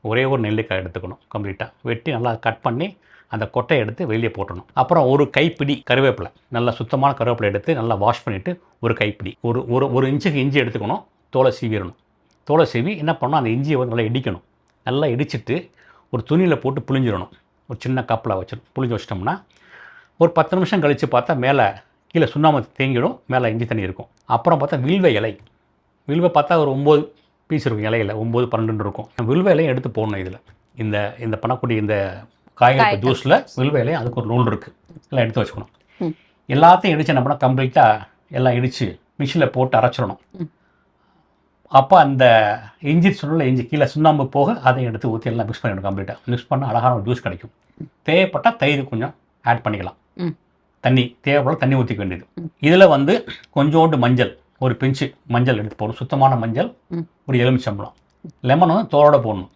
ஒரே ஒரு நெல்லிக்காய் எடுத்துக்கணும் கம்ப்ளீட்டாக. வெட்டி நல்லா கட் பண்ணி அந்த கொட்டையை எடுத்து வெளியே போட்டணும். அப்புறம் ஒரு கைப்பிடி கருவேப்பிலை, நல்லா சுத்தமான கருவேப்பிலை எடுத்து நல்லா வாஷ் பண்ணிவிட்டு ஒரு கைப்பிடி, ஒரு இன்ச்சுக்கு இஞ்சி எடுத்துக்கணும். தோலை சீவிடணும். தோலை சீவி என்ன பண்ணணும், அந்த இஞ்சியை வந்து நல்லா இடிக்கணும். நல்லா இடிச்சிட்டு ஒரு துணியில் போட்டு புழிஞ்சிடணும். ஒரு சின்ன கப்பில் புழிஞ்சு வச்சிட்டோம்னா ஒரு 10 நிமிஷம் கழித்து பார்த்தா மேலே கீழே சுண்ணாம்பு தேங்கிடும், மேலே இஞ்சி தண்ணி இருக்கும். அப்புறம் பார்த்தா வில்வ இலை, வில்வ பார்த்தா ஒரு 9 பீஸ் இருக்கும் இலையில், 9 12 இருக்கும். வில்வ இலையும் எடுத்து போடணும். இதில் இந்த பண்ணக்கூடிய இந்த காய்கறி ஜூஸில் வில்வ இலை அதுக்கு ஒரு நூல் இருக்குது, எல்லாம் எடுத்து வச்சுக்கணும். எல்லாத்தையும் இடித்து என்ன பண்ணால் கம்ப்ளீட்டாக எல்லாம் இடித்து மிஷினில் போட்டு அரைச்சிடணும். அப்போ அந்த இஞ்சி இஞ்சி கீழே சுண்ணாம்பு போக அதையும் எடுத்து ஊற்றி எல்லாம் மிக்ஸ் பண்ணிடணும். கம்ப்ளீட்டாக மிக்ஸ் பண்ணால் அழகான ஒரு ஜூஸ் கிடைக்கும். தேவைப்பட்டால் தயிர் கொஞ்சம் ஆட் பண்ணிக்கலாம். தண்ணி தேவைப்பட தண்ணி ஊற்றிக்க வேண்டியது. இதில் வந்து கொஞ்சோண்டு மஞ்சள், ஒரு பிஞ்சு மஞ்சள் எடுத்து போடணும். சுத்தமான மஞ்சள், ஒரு எலுமிச்சம்பழம், லெமன் வந்து தோலோட போடணும்.